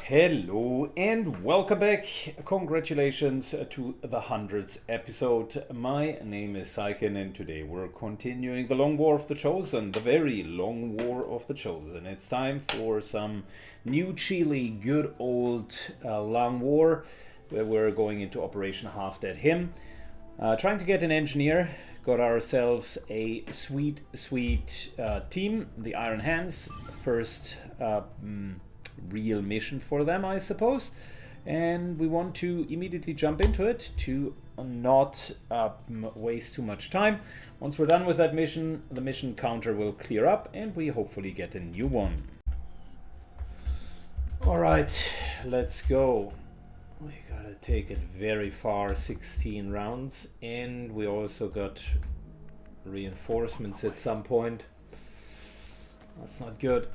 Hello and welcome back. Congratulations to the 100th episode. My name is Syken and today we're continuing the long war of the chosen, the very long war of the chosen. It's time for some new Chile, good old long war where we're going into Operation Half Dead Him. Trying to get an engineer. Got ourselves a sweet team, the Iron Hands. First real mission for them, I suppose, and we want to immediately jump into it to not waste too much time. Once we're done with that mission, the mission counter will clear up and we hopefully get a new one. Alright, let's go. We gotta take it very far, 16 rounds, and we also got reinforcements at some point. That's not good.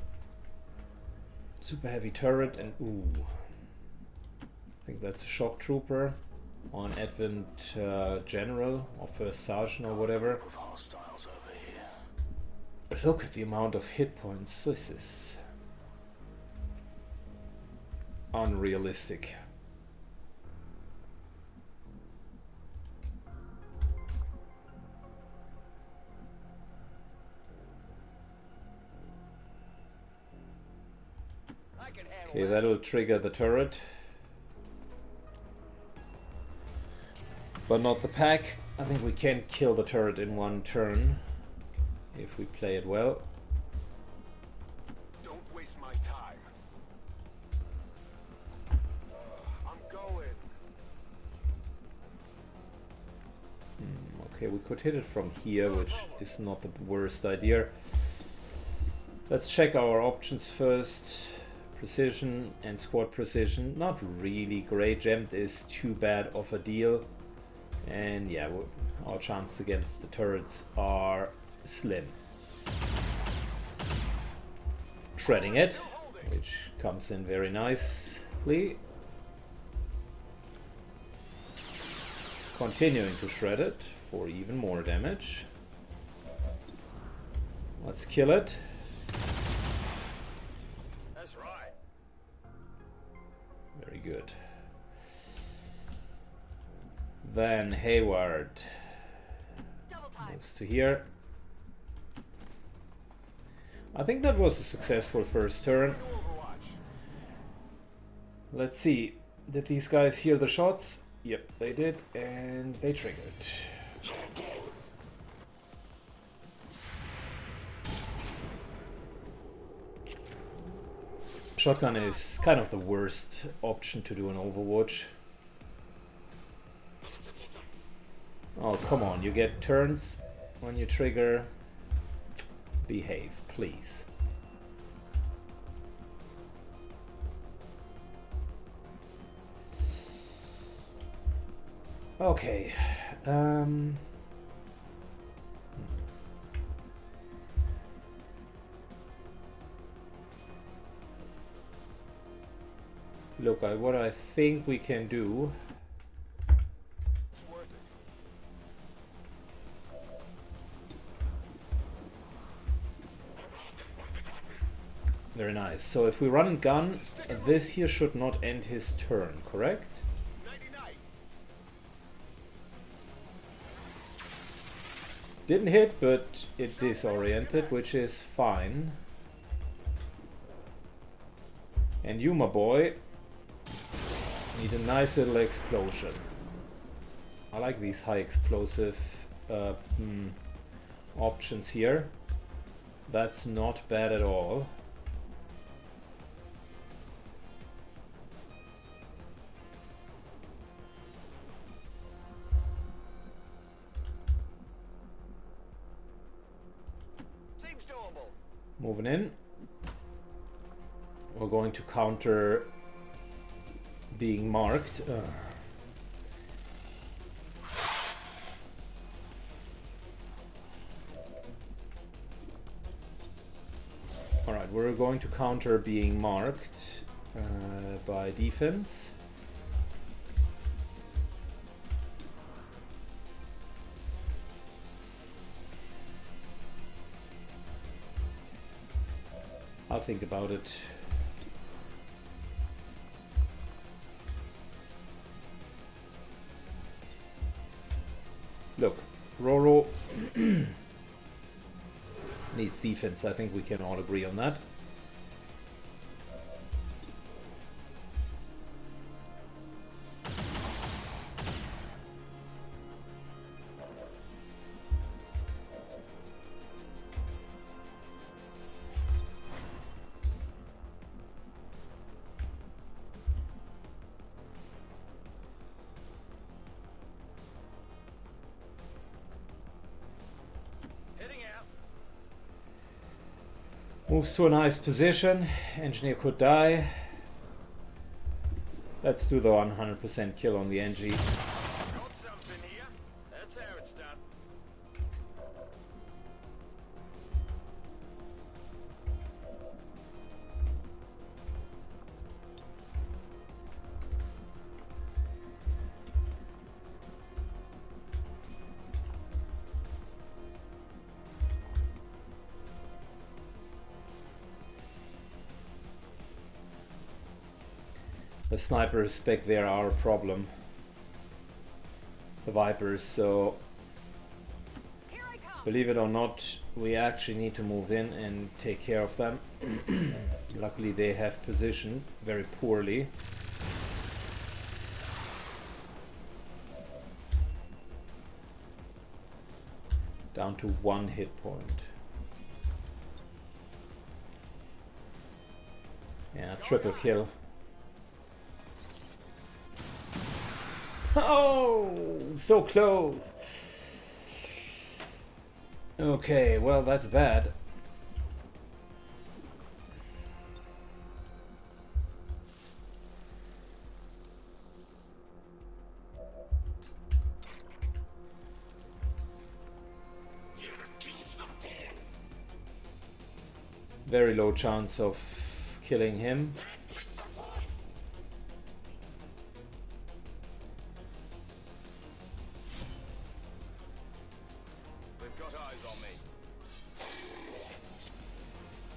Super heavy turret and ooh, I think that's a shock trooper on Advent General or First Sergeant or whatever. Look at the amount of hit points. This is unrealistic. Okay, that'll trigger the turret. But not the pack. I think we can kill the turret in one turn if we play it well. Don't waste my time. I'm going. Okay, we could hit it from here, which is not the worst idea. Let's check our options first. Precision and squad precision, not really great. Gemmed is too bad of a deal, and yeah, our chances against the turrets are slim. Shredding it, which comes in very nicely. Continuing to shred it for even more damage. Let's kill it. Good. Then Hayward moves to here. I think that was a successful first turn. Let's see. Did these guys hear the shots? Yep, they did, and they triggered. Shotgun is kind of the worst option to do in Overwatch. Oh, come on, you get turns when you trigger. Behave, please. Okay. Look, what I think we can do. Very nice. So if we run and gun, this here should not end his turn, correct? Didn't hit, but it disoriented, which is fine. And you, my boy, need a nice little explosion. I like these high explosive options here. That's not bad at all. Seems doable. Moving in. We're going to counter being marked. Alright, we're going to counter being marked by defense. I'll think about it. Look, Roro needs defense. I think we can all agree on that. Moves to a nice position. Engineer could die. Let's do the 100% kill on the NG. Got something here. That's how it's done. The snipers back there are a problem. The Vipers, so believe it or not, we actually need to move in and take care of them. Luckily they have positioned very poorly. Down to 1 hit point. Yeah, triple kill. Oh, so close. Okay, well, that's bad. Very low chance of killing him.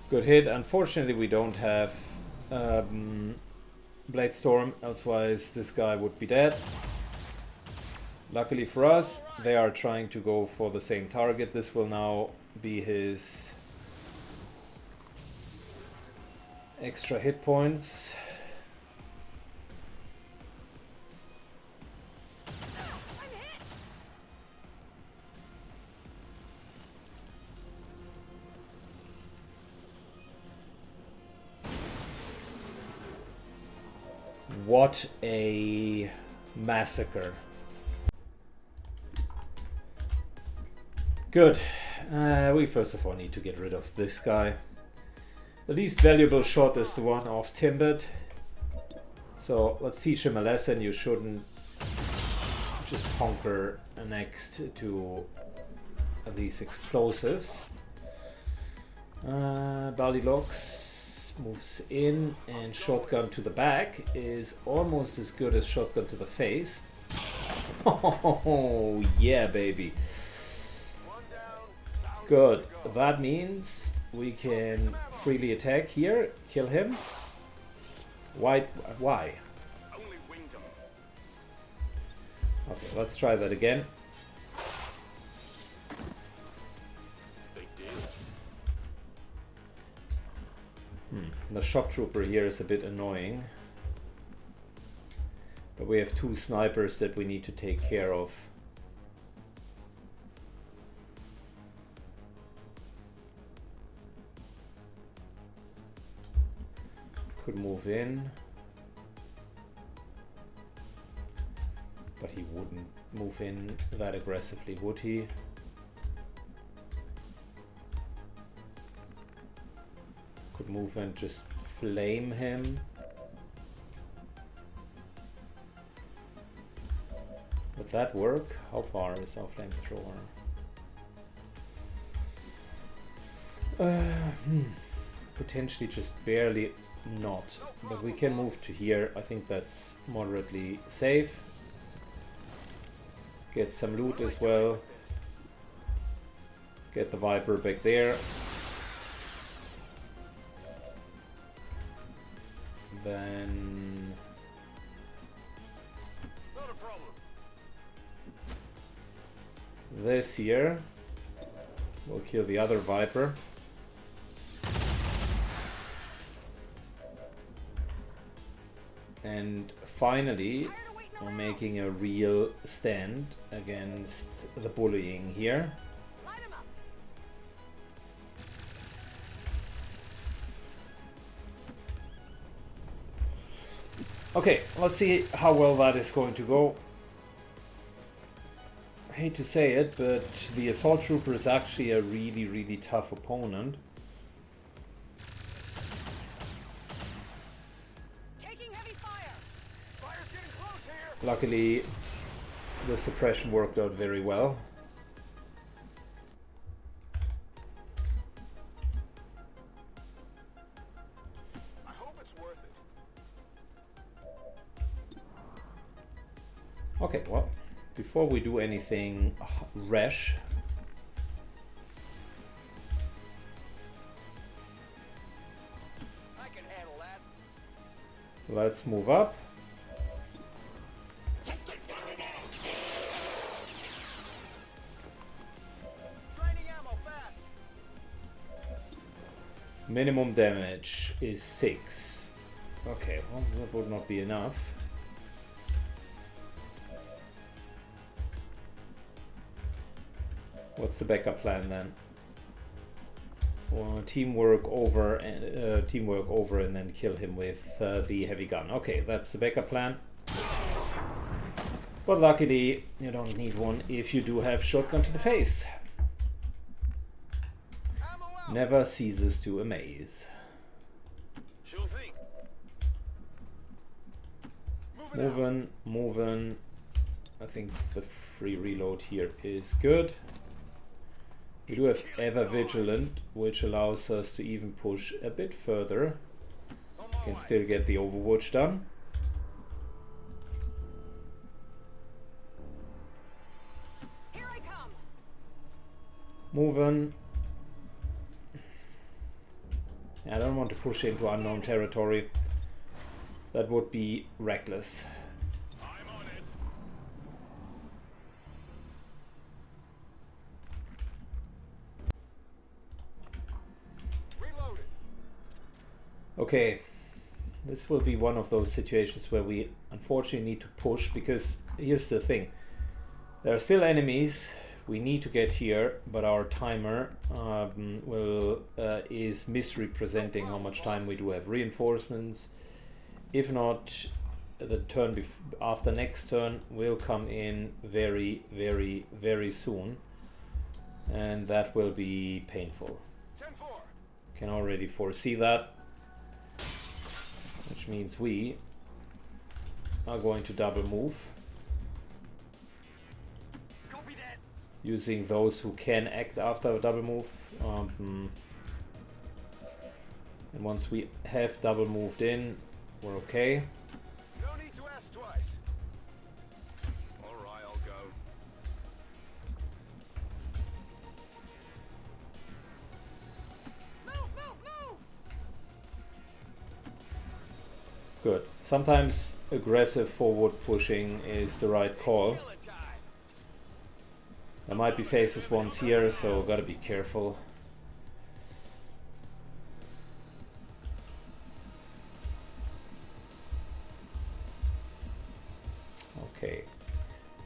Good hit. Unfortunately, we don't have Blade Storm, otherwise this guy would be dead. Luckily for us, they are trying to go for the same target. This will now be his extra hit points. What a massacre. Good. We first of all need to get rid of this guy. The least valuable shot is the one off Timbit. So let's teach him a lesson. You shouldn't just conquer next to these explosives. Ballylocks moves in, and shotgun to the back is almost as good as shotgun to the face. Oh yeah, baby. Good. That means we can freely attack here, kill him. Why? Okay, let's try that again. The shock trooper here is a bit annoying, but we have 2 snipers that we need to take care of. Could move in, but he wouldn't move in that aggressively, would he? Could move and just flame him. Would that work? How far is our flamethrower? Potentially just barely not. But we can move to here. I think that's moderately safe. Get some loot as well. Get the Viper back there. Then Not a problem. this here. We'll kill the other Viper. And finally, we're making a real stand against the bullying here. Okay, let's see how well that is going to go. I hate to say it, but the Assault Trooper is actually a really, really tough opponent. Taking heavy fire. Fire's getting close here. Luckily, the suppression worked out very well. I hope it's worth it. Okay, well, before we do anything rash, I can handle that. let's move up. Draining ammo fast. Minimum damage is 6. Okay, well, that would not be enough. What's the backup plan then? Well, teamwork over and then kill him with the heavy gun. Okay, that's the backup plan. But luckily, you don't need one if you do have shotgun to the face. Ammo out. Never ceases to amaze. Sure thing. Moving out. Moving, moving. I think the free reload here is good. We do have Ever Vigilant, which allows us to even push a bit further. On my Can way. still get the Overwatch done. Here I come. Moving. I don't want to push into unknown territory. That would be reckless. I'm on it. Reloaded. Okay, this will be one of those situations where we unfortunately need to push, because here's the thing. There are still enemies. We need to get here, but our timer is misrepresenting how much time we do have reinforcements. If not, the turn after next turn will come in very, very, very soon, and that will be painful. 10-4. Can already foresee that, which means we are going to double move, Copy that. using those who can act after a double move. And once we have double moved in, we're okay. No need to ask twice. All right, I'll go. Move, move, move. Good. Sometimes aggressive forward pushing is the right call. Kill it, guy. There might be faces once here, so gotta be careful. Okay.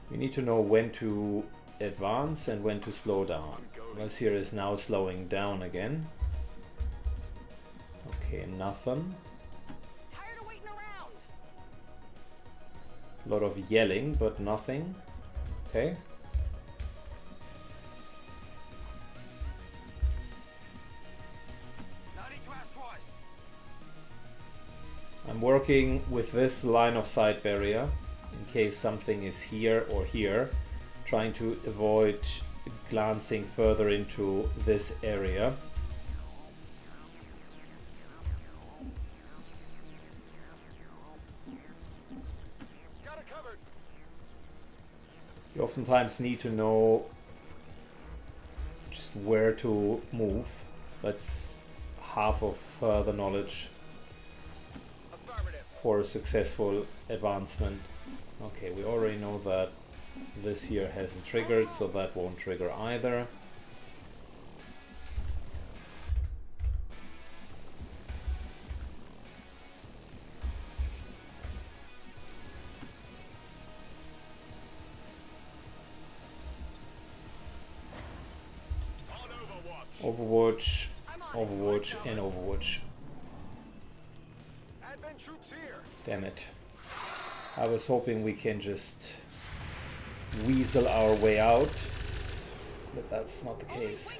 We need to know when to advance and when to slow down. This here is now slowing down again. Okay, nothing. Tired of waiting around. A lot of yelling, but nothing. Okay. No need to ask twice. I'm working with this line of sight barrier in case something is here or here, trying to avoid glancing further into this area. Got it covered. You oftentimes need to know just where to move. That's half of the knowledge Affirmative. for a successful advancement. Okay, we already know that. This here hasn't triggered, so that won't trigger either. Overwatch, Overwatch, and Overwatch. Advent troops here. Damn it. I was hoping we can just weasel our way out, but that's not the case.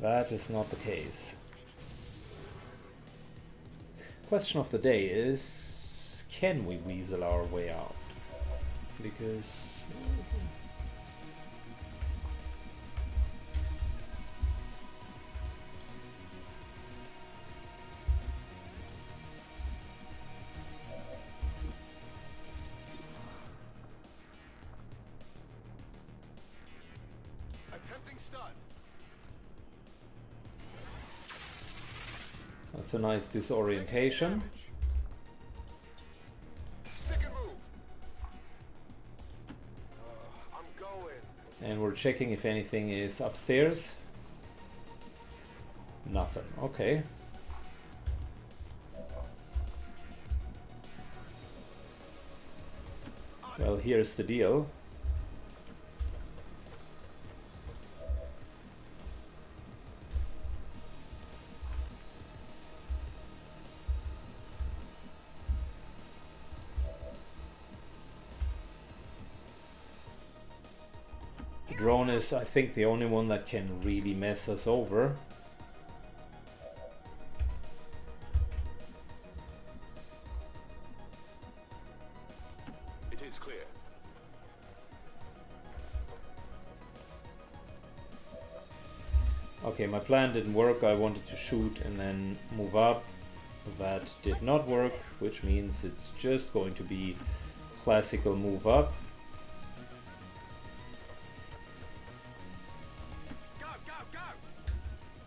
That is not the case. Question of the day is, can we weasel our way out? Because that's a nice disorientation. Stick and move. I'm going. And we're checking if anything is upstairs. Nothing. Okay. Well, here's the deal. The drone is, I think, the only one that can really mess us over. It is clear. Okay, my plan didn't work. I wanted to shoot and then move up. That did not work, which means it's just going to be classical move up.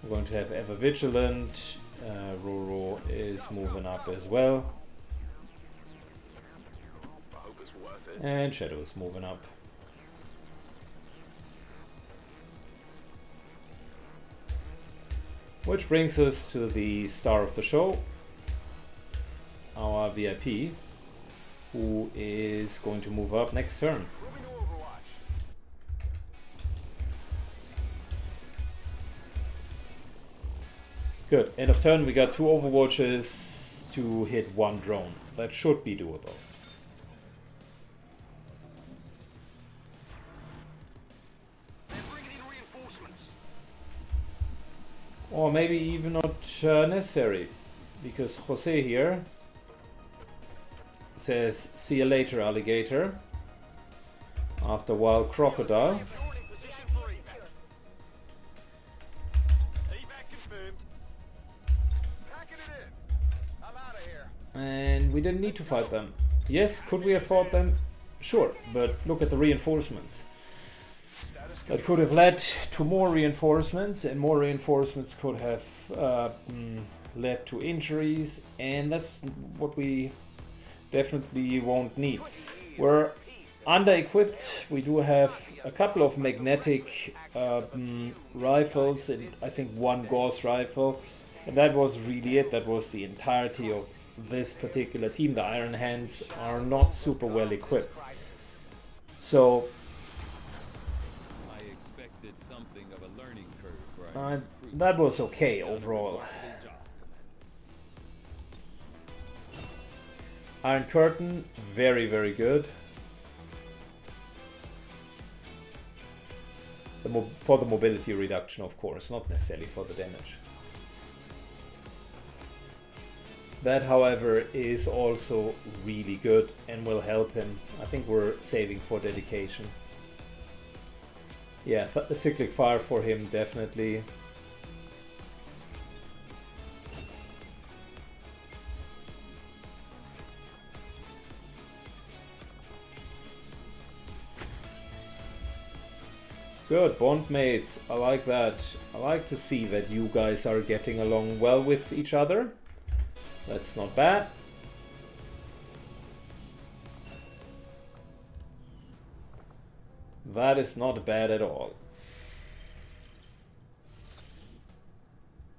We're going to have Ever Vigilant. Roro is moving up as well. I hope it's worth it. And Shadow is moving up. Which brings us to the star of the show, our VIP, who is going to move up next turn. Moving to Overwatch. Good. End of turn, we got 2 Overwatches to hit 1 drone. That should be doable. They're bringing in reinforcements. Or maybe even not necessary, because Jose here says, "See you later, alligator." After a while, crocodile. You're in position for evac. Evac confirmed. Packing it in. I'm out of here. And we didn't need to fight them. Yes, could we have fought them? Sure, but look at the reinforcements. That could have led to more reinforcements, and more reinforcements could have led to injuries, and that's what we definitely won't need. We're under-equipped. We do have a couple of magnetic rifles, and I think 1 Gauss rifle, and that was really it. That was the entirety of this particular team. The Iron Hands are not super well equipped. So I expected something of a learning curve, right? that was okay overall. Iron Curtain, very, very good. For the mobility reduction, of course, not necessarily for the damage. That, however, is also really good and will help him. I think we're saving for dedication. Yeah, the cyclic fire for him, definitely. Good, bond mates. I like that. I like to see that you guys are getting along well with each other. That's not bad. That is not bad at all.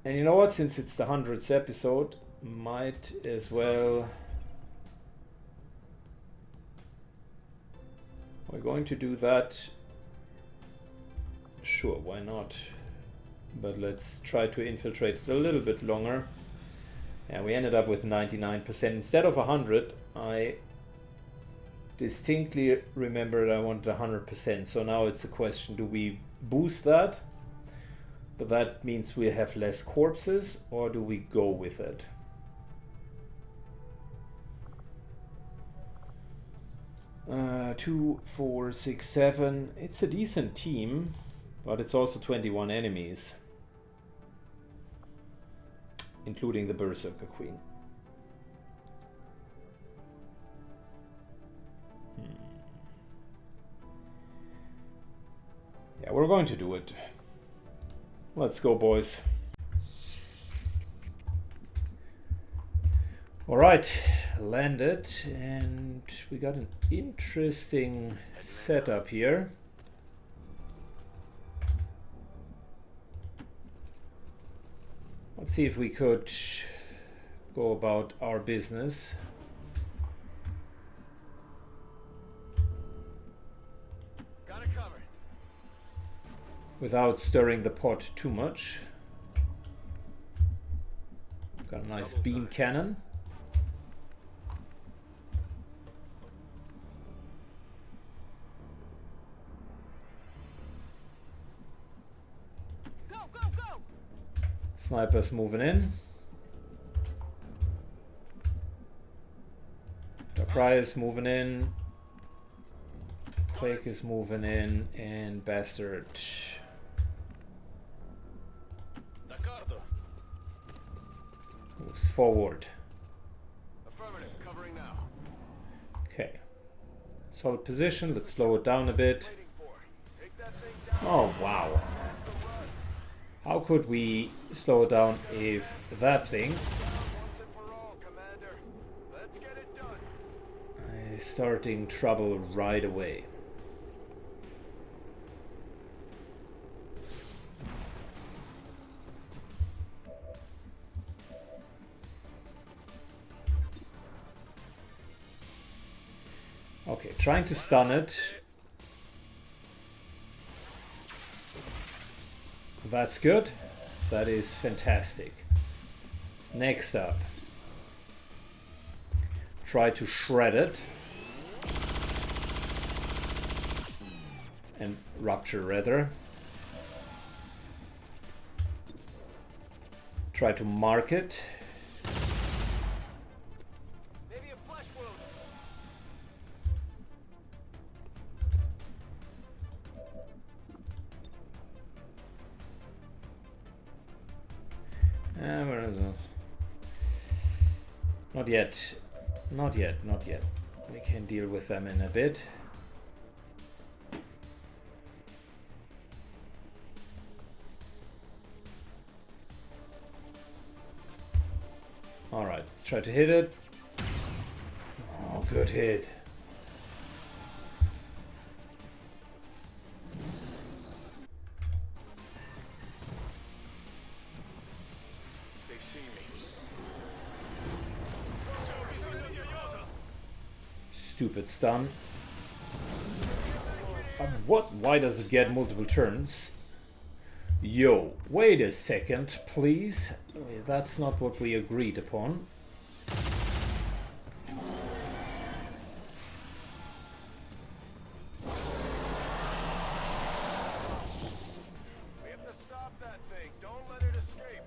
And you know what? Since it's the 100th episode, might as well... We're going to do that. Sure, why not? But let's try to infiltrate it a little bit longer. And we ended up with 99%. Instead of 100, I distinctly remembered I wanted 100%. So now it's a question, do we boost that? But that means we have less corpses, or do we go with it? Two, four, six, seven. It's a decent team, but it's also 21 enemies, including the Berserker Queen. Yeah, we're going to do it. Let's go, boys. Alright, landed, and we got an interesting setup here. Let's see if we could go about our business. Got it covered. Without stirring the pot too much. Got a nice beam cannon. Snipers moving in. Darkrai is moving in. Quake is moving in, and Bastard moves forward. Affirmative, covering now. Okay. Solid position. Let's slow it down a bit. Waiting for. Take that thing down. Oh, wow. How could we slow it down if that thing Once and for all, Commander. Let's get it done. is starting trouble right away? Okay, trying to stun it. That's good. That is fantastic. Next up, try to shred it. And rupture rather. Try to mark it. Maybe a flesh wound. Where is it? Not yet. Not yet. Not yet. We can deal with them in a bit. Alright, try to hit it. Oh, good hit. They see me. Stupid stun. What? Why does it get multiple turns? Yo, wait a second, please. That's not what we agreed upon. We have to stop that thing. Don't let it escape.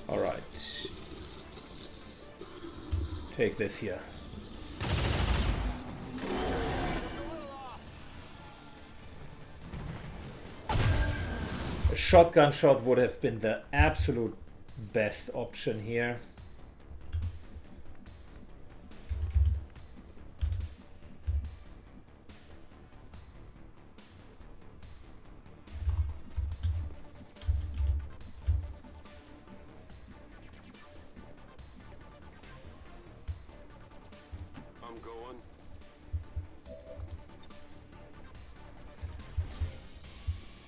All right. Take this here. A shotgun shot would have been the absolute best option here. going.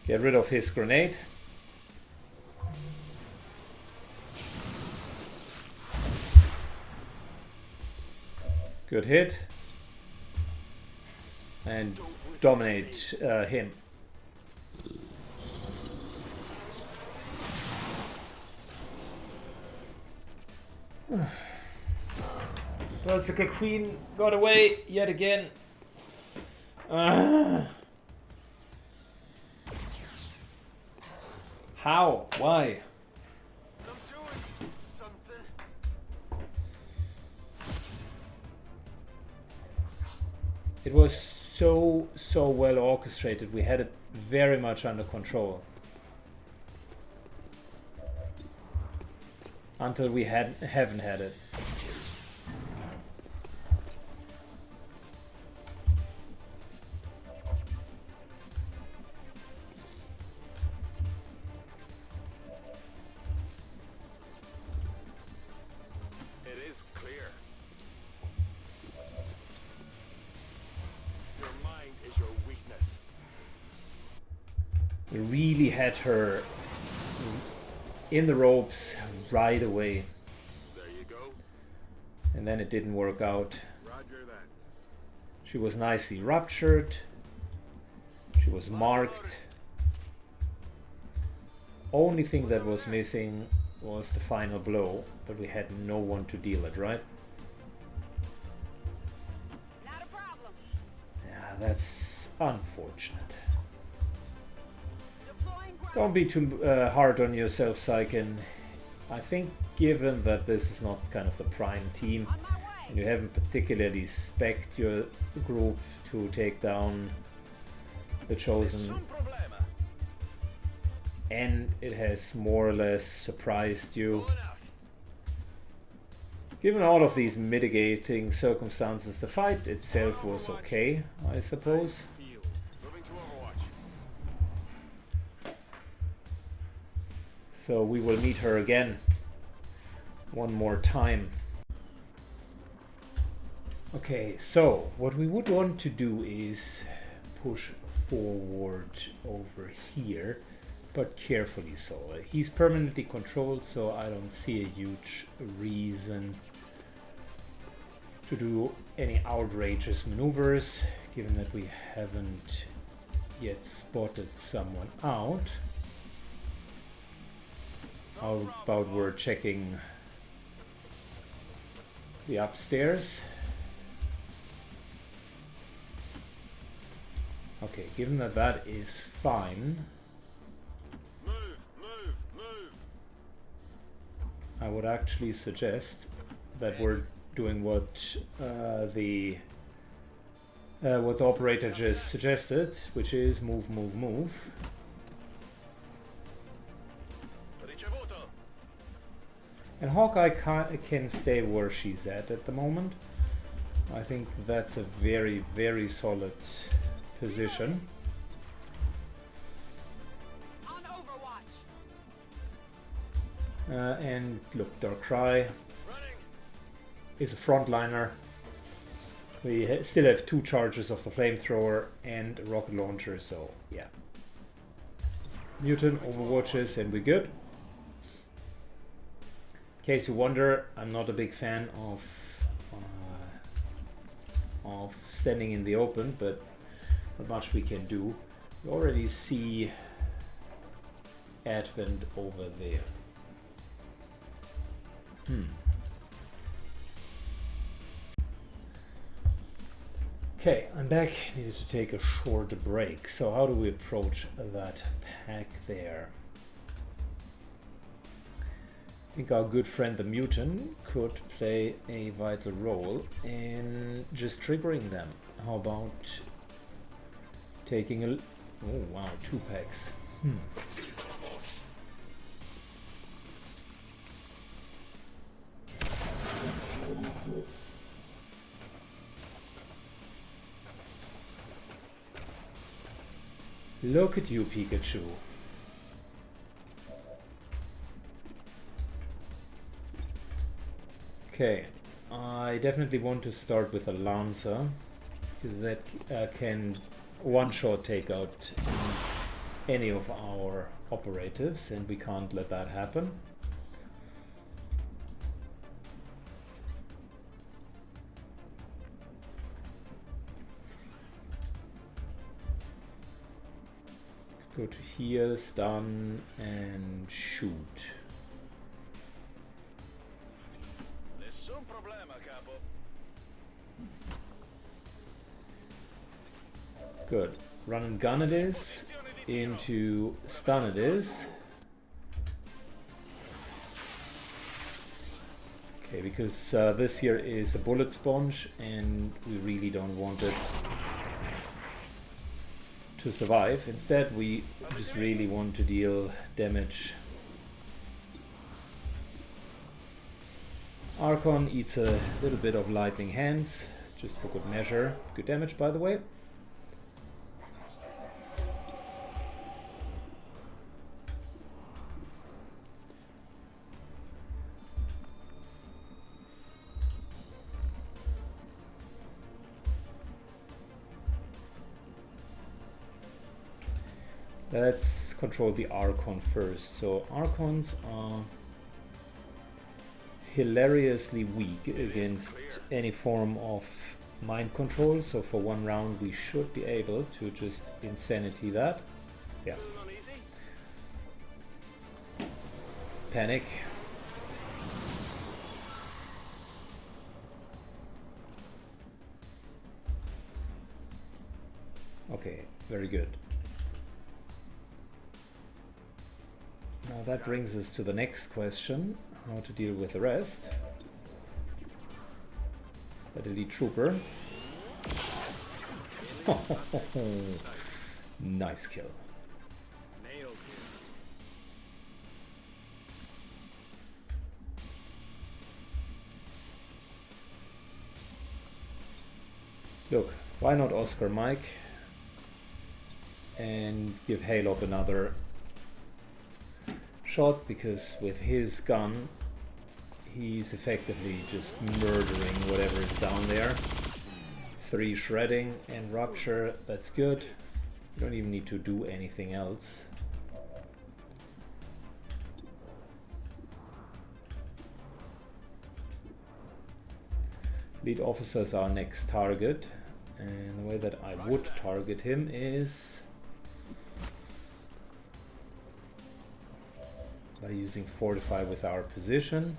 Get rid of his grenade. Good hit. And dominate him. Berserker Queen got away yet again. How? Why? I'm doing something. It was so well orchestrated. We had it very much under control. Until we haven't had it. It is clear. Your mind is your weakness. We really had her in the ropes right away. There you go. And then it didn't work out. Roger that. She was nicely ruptured. She was marked. Only thing that was missing was the final blow, but we had no one to deal it, right? Not a problem. Yeah, that's unfortunate. Deploying ground. Don't be too hard on yourself, Syken. I think given that this is not kind of the prime team, On my way. and you haven't particularly spec'd your group to take down the Chosen, Some problema. and it has more or less surprised you. Going out. Given all of these mitigating circumstances, the fight itself was okay, I suppose. Field. Moving to Overwatch. So we will meet her again one more time. Okay, so what we would want to do is push forward over here, but carefully so. He's permanently controlled, so I don't see a huge reason to do any outrageous maneuvers, given that we haven't yet spotted someone out. How about we're checking the upstairs? Okay, given that that is fine, Move, move, move. I would actually suggest that we're doing what what the operator just suggested, which is move, move, move. Ricevuto. And Hawkeye can stay where she's at the moment. I think that's a very, very solid position. On Overwatch. And look, Darkrai Running. is a frontliner. We still have 2 charges of the flamethrower and a rocket launcher, so yeah. Mutant overwatches and we're good. In case you wonder, I'm not a big fan of standing in the open, but not much we can do. You already see Advent over there. Okay, I'm back. Needed to take a short break. So how do we approach that pack there? I think our good friend the Mutant could play a vital role in just triggering them. How about taking a... Oh wow, 2 packs. Look at you, Pikachu. Okay, I definitely want to start with a Lancer, because that can one-shot take out any of our operatives, and we can't let that happen. Go to heal, stun, and shoot. Nessun problema, capo. Good. Run and gun it is. Into stun it is. Okay, because this here is a bullet sponge and we really don't want it to survive. Instead, we just really want to deal damage. Archon eats a little bit of lightning hands, just for good measure. Good damage, by the way. Let's control the Archon first. So Archons are hilariously weak against any form of mind control. So for one round we should be able to just insanity that. Yeah. Panic. Okay, very good. Now that brings us to the next question, how to deal with the rest. That elite trooper. Nice kill. Look, why not Oscar Mike and give Halop another shot, because with his gun he's effectively just murdering whatever is down there. 3 shredding and rupture, that's good. You don't even need to do anything else. Lead officer is our next target, and the way that I would target him is by using Fortify with our position.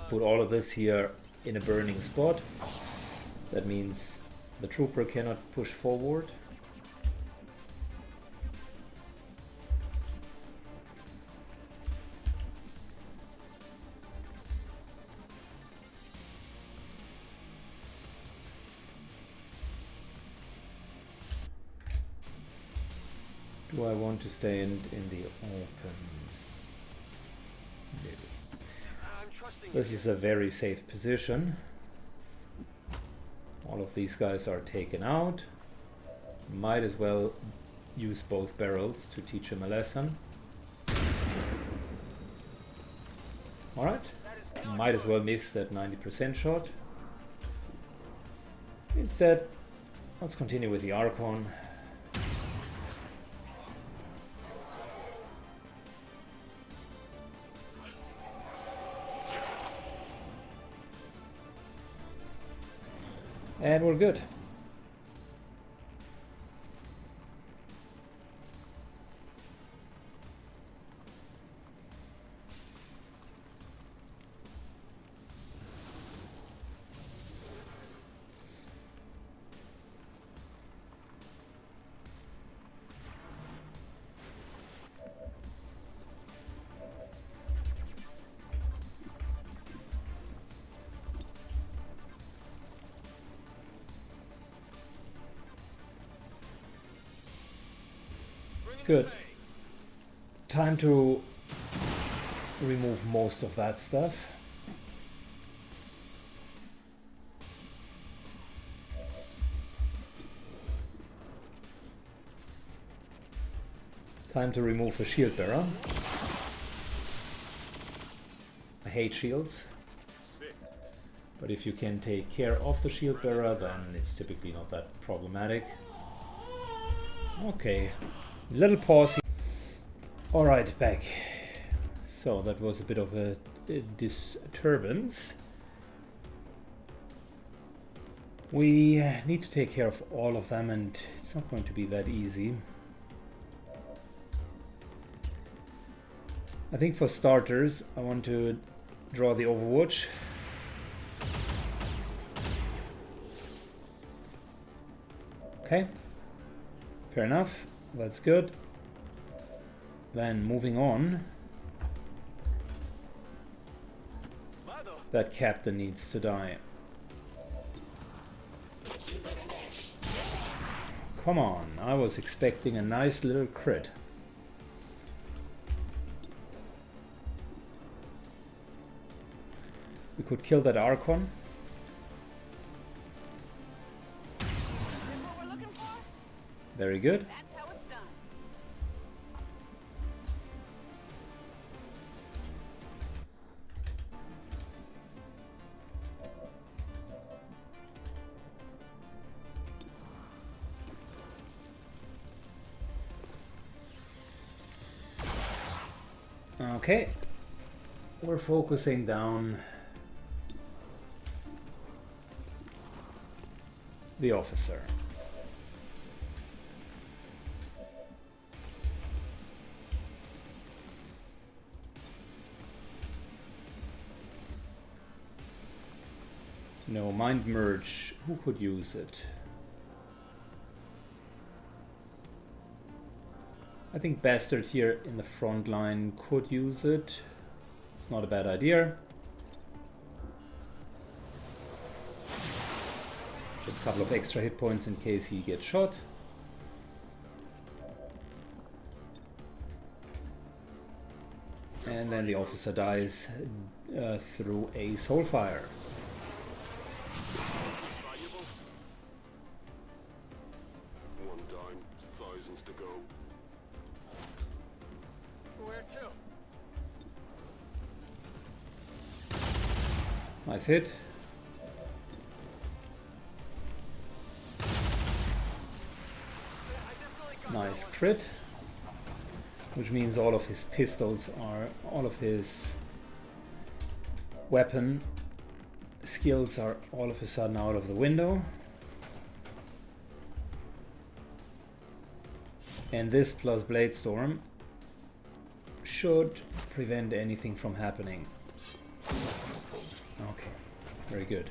Put all of this here in a burning spot. That means the trooper cannot push forward. Do I want to stay in the open? Maybe. This is a very safe position. All of these guys are taken out. Might as well use both barrels to teach him a lesson. Alright. Might as well miss that 90% shot. Instead, let's continue with the Archon. And we're good. Good. Time to remove most of that stuff. Time to remove the shield bearer. I hate shields. Sick. But if you can take care of the shield bearer, then it's typically not that problematic. Okay, little pause here. Alright, back. So that was a bit of a disturbance. We need to take care of all of them, and it's not going to be that easy. I think for starters, I want to draw the Overwatch. Okay, fair enough, that's good. Then moving on, that captain needs to die. Come on, I was expecting a nice little crit. We could kill that Archon. This what we're looking for? Very good. That's how it's done. Okay, we're focusing down the officer. No, mind merge. Who could use it? I think Bastard here in the front line could use it. It's not a bad idea. Just a couple of extra hit points in case he gets shot. And then the officer dies through a soulfire. Valuable. One down, thousands to go. Where to? Nice hit. Nice crit. Which means all of his pistols are, all of his weapon skills are all of a sudden out of the window. And this plus Blade Storm should prevent anything from happening. Okay, very good.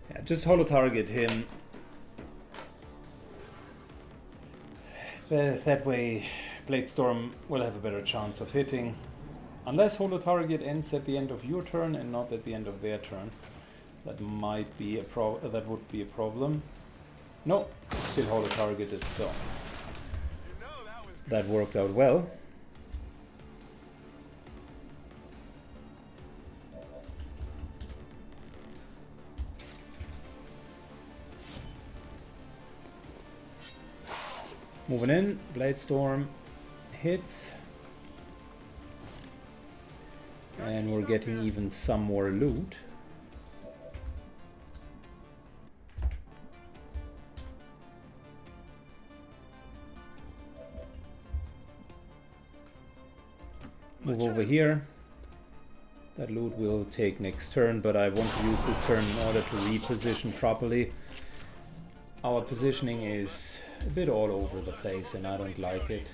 Yeah, just holo target him. That way Blade Storm will have a better chance of hitting. Unless holo target ends at the end of your turn and not at the end of their turn. That might be a that would be a problem. No, still holo targeted, so that worked out well. Moving in, Blade Storm hits. And we're getting even some more loot. Move over here. That loot will take next turn, but I want to use this turn in order to reposition properly. Our positioning is a bit all over the place and I don't like it.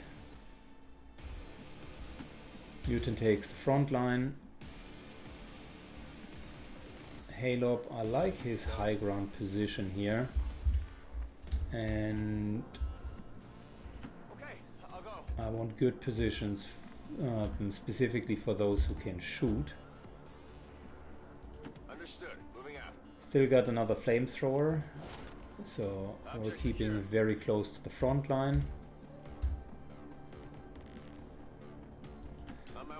Mutant takes the front line. Halop, I like his high ground position here. And I want good positions, specifically for those who can shoot. Understood. Moving out. Still got another flamethrower. So we're keeping very close to the front line.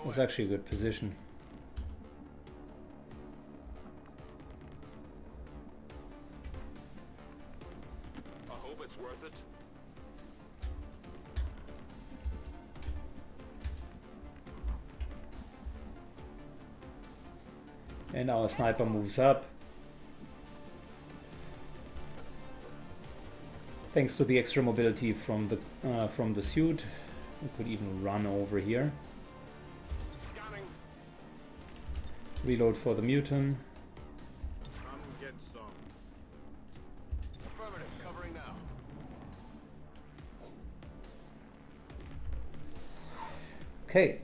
It's actually a good position. I hope it's worth it. And our sniper moves up. Thanks to the extra mobility from the suit, we could even run over here. Scanning. Reload for the mutant. Come get some. Affirmative. Covering now. Okay.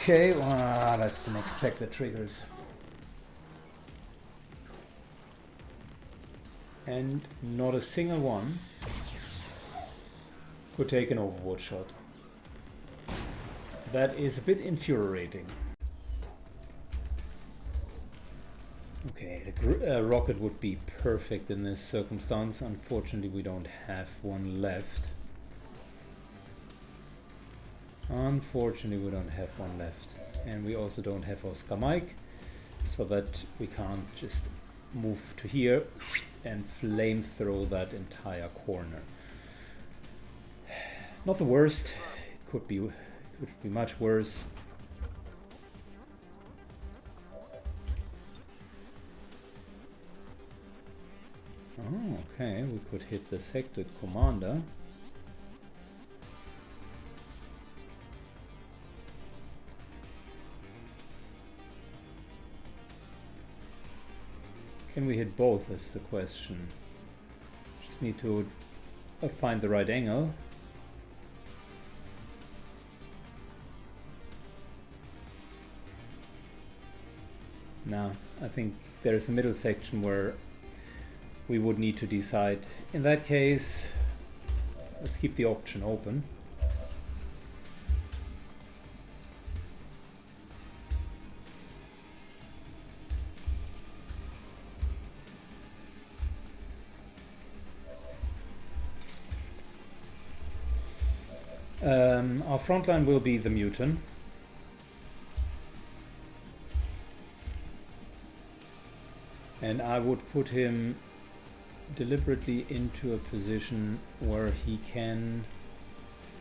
Okay, that's the next pack that triggers. And not a single one could take an overwatch shot. That is a bit infuriating. Okay, the rocket would be perfect in this circumstance. Unfortunately, we don't have one left. Unfortunately, we don't have one left. And we also don't have Oscar Mike, so that we can't just move to here and flamethrow that entire corner. Not the worst. It could be much worse. Oh, okay, we could hit the sector commander. Can we hit both is the question. Just need to find the right angle. Now, I think there's a middle section where we would need to decide. In that case, let's keep the option open. Our front line will be the mutant. And I would put him deliberately into a position where he can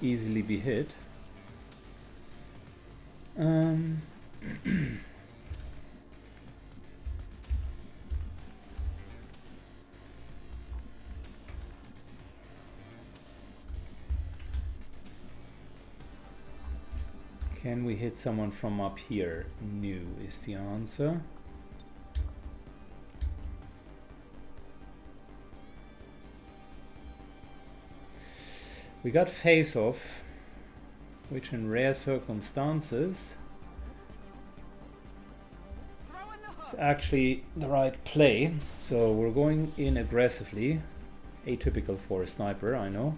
easily be hit. Can we hit someone from up here? No is the answer. We got face off, which in rare circumstances is actually the right play. So we're going in aggressively. Atypical for a sniper, I know.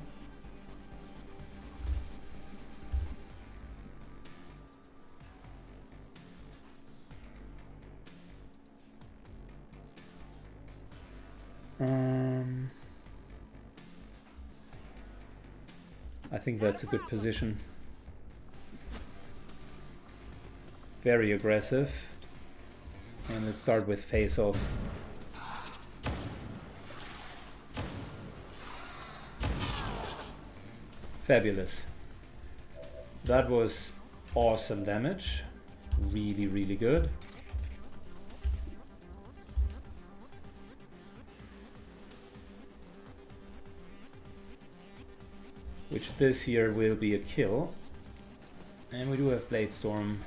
I think that's a good position. Very aggressive. And let's start with face off. Fabulous. That was awesome damage. Really, really good. Which this here will be a kill. And we do have Blade Storm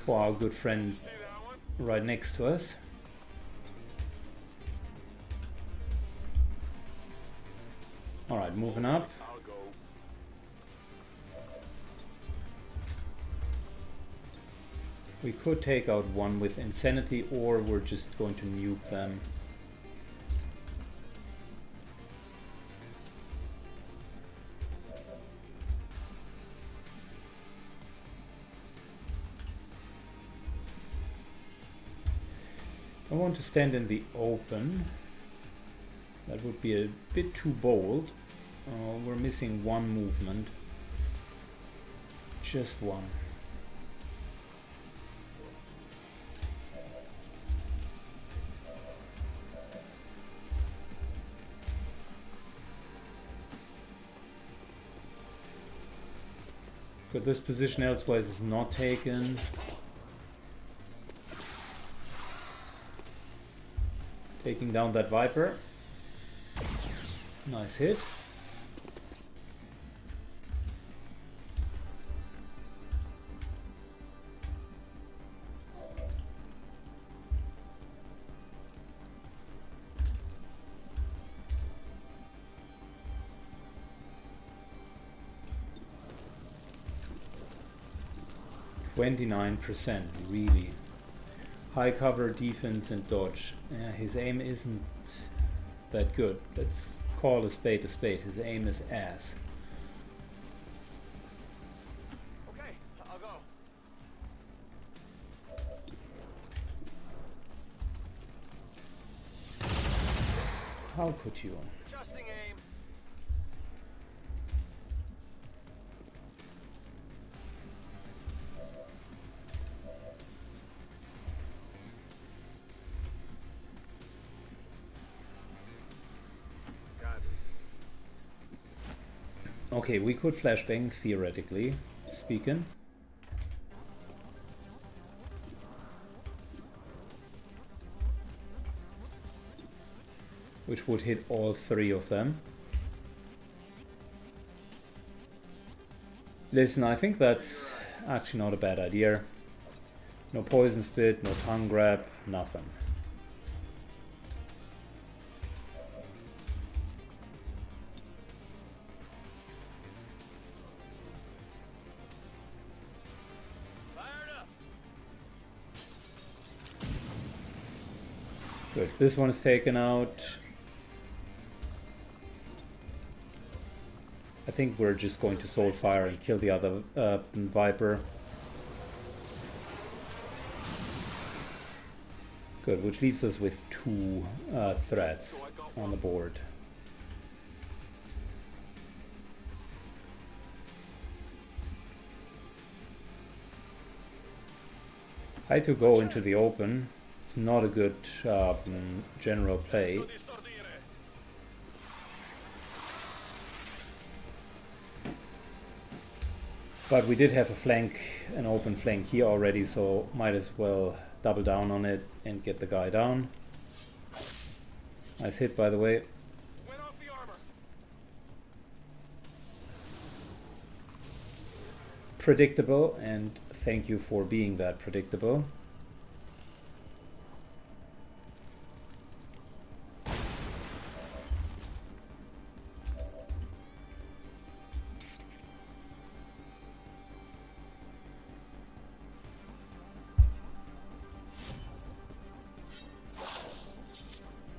for our good friend right next to us. Alright, moving up. We could take out one with Insanity, or we're just going to nuke them. I want to stand in the open. That would be a bit too bold. We're missing one movement. Just one. Good, this position elsewise is not taken. Taking down that Viper. Nice hit. %, really. High cover, defense, and dodge. Yeah, his aim isn't that good. Let's call a spade a spade. His aim is ass. Okay, I'll go. How could you? Adjusting aim. Got it. Okay, we could flashbang, theoretically speaking. Which would hit all three of them. Listen, I think that's actually not a bad idea. No poison spit, no tongue grab, nothing. Fired up. Good. This one is taken out. I think we're just going to soul fire and kill the other Viper. Good, which leaves us with 2 threats on the board. I had to go into the open. It's not a good general play. But we did have a flank, an open flank here already, so might as well double down on it and get the guy down. Nice hit, by the way. Went off the armor. Predictable, and thank you for being that predictable.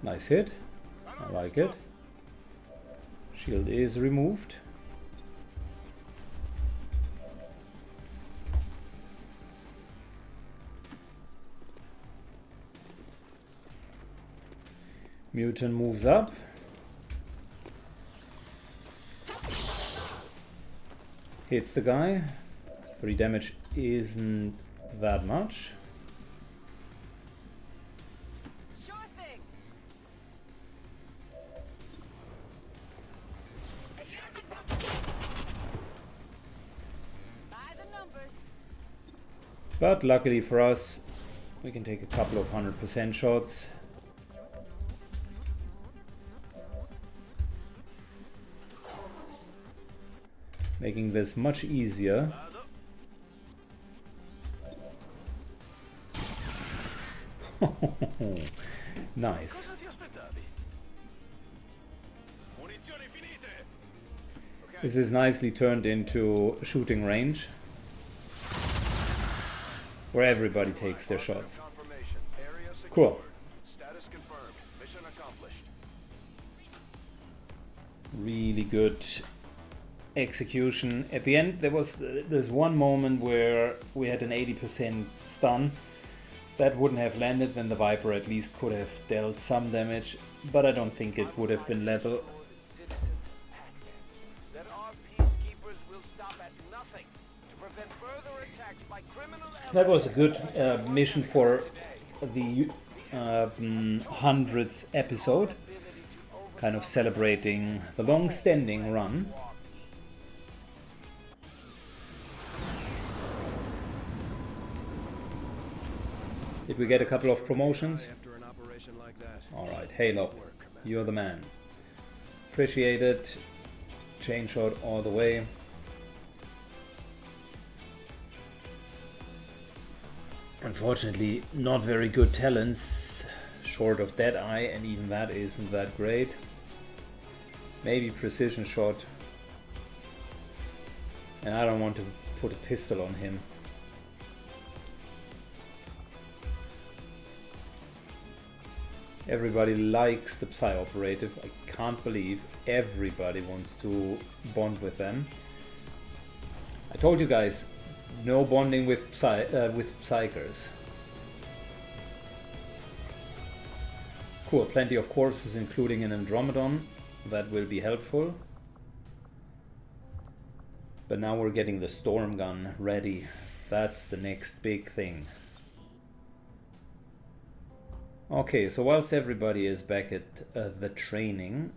Nice hit. I like it. Shield is removed. Mutant moves up. Hits the guy. 3 damage isn't that much. Sure thing. By the numbers. But luckily for us, we can take a couple of 100% shots. Making this much easier. Nice. This is nicely turned into shooting range, where everybody takes their shots. Cool. Status confirmed. Mission accomplished. Really good execution. At the end, there's one moment where we had an 80% stun. If that wouldn't have landed, then the Viper at least could have dealt some damage, but I don't think it would have been level. That our peacekeepers will stop at nothing to prevent further attacks by criminal That was a good mission for the 100th episode, kind of celebrating the long-standing run. Did we get a couple of promotions? After an operation like that. Alright, Halo, you're the man. Appreciate it. Chain shot all the way. Unfortunately, not very good talents, short of Deadeye, and even that isn't that great. Maybe precision shot. And I don't want to put a pistol on him. Everybody likes the Psy Operative. I can't believe everybody wants to bond with them. I told you guys, no bonding with Psychers. Cool, plenty of corpses including an Andromedon. That will be helpful. But now we're getting the Storm Gun ready. That's the next big thing. Okay, so whilst everybody is back at the training,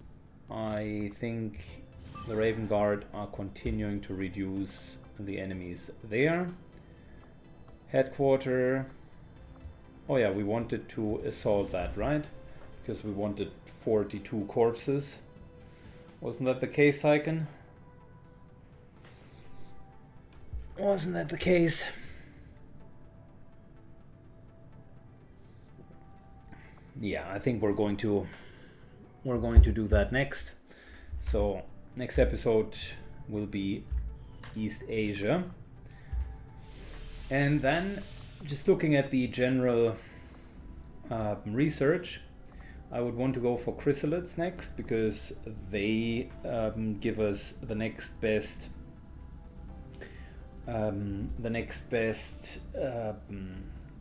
I think the Raven Guard are continuing to reduce the enemies there. Headquarter. Oh yeah, we wanted to assault that, right? Because we wanted 42 corpses. Wasn't that the case, Syken? Wasn't that the case? Yeah, I think we're going to do that next. So next episode will be East Asia, and then just looking at the general research, I would want to go for chrysalids next because they give us the next best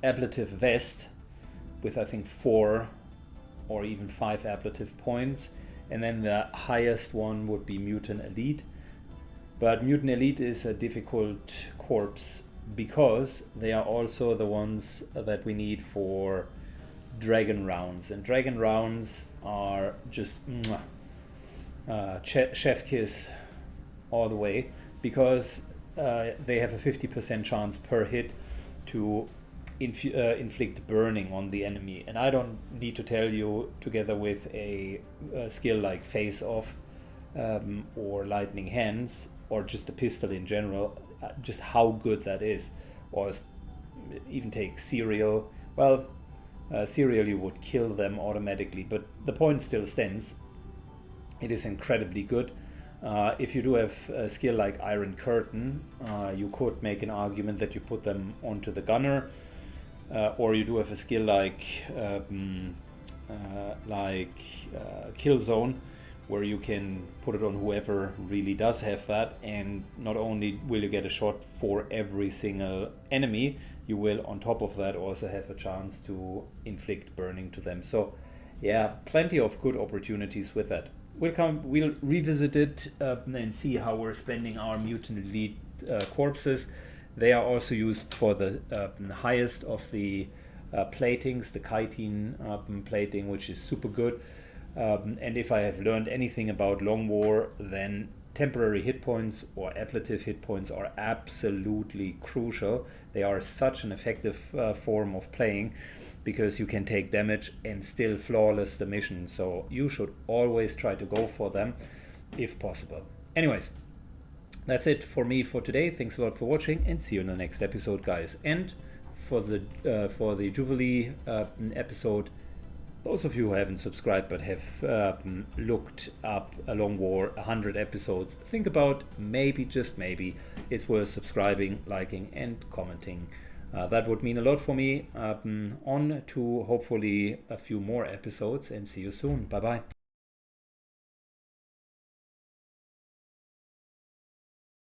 ablative vest with I think 4 or even 5 ablative points, and then the highest one would be Mutant Elite. But Mutant Elite is a difficult corpse because they are also the ones that we need for Dragon rounds, and Dragon rounds are just chef kiss all the way, because they have a 50% chance per hit to inflict burning on the enemy. And I don't need to tell you, together with a skill like Face Off or Lightning Hands, or just a pistol in general, just how good that is. Or even take Serial. Well, Serial you would kill them automatically, but the point still stands. It is incredibly good. If you do have a skill like Iron Curtain, you could make an argument that you put them onto the gunner, or you do have a skill like Kill Zone, where you can put it on whoever really does have that, and not only will you get a shot for every single enemy, you will on top of that also have a chance to inflict burning to them. So yeah, plenty of good opportunities with that. We'll revisit it and see how we're spending our Mutant Elite corpses. They are also used for the highest of the platings, the chitin plating, which is super good. And if I have learned anything about Long War, then temporary hit points or ablative hit points are absolutely crucial. They are such an effective form of playing, because you can take damage and still flawless the mission. So you should always try to go for them if possible. Anyways, that's it for me for today. Thanks a lot for watching, and see you in the next episode, guys. And for the Jubilee episode, those of you who haven't subscribed but have looked up a Long War 100 episodes, think about maybe, just maybe, it's worth subscribing, liking and commenting. That would mean a lot for me. On to hopefully a few more episodes, and see you soon. Bye bye.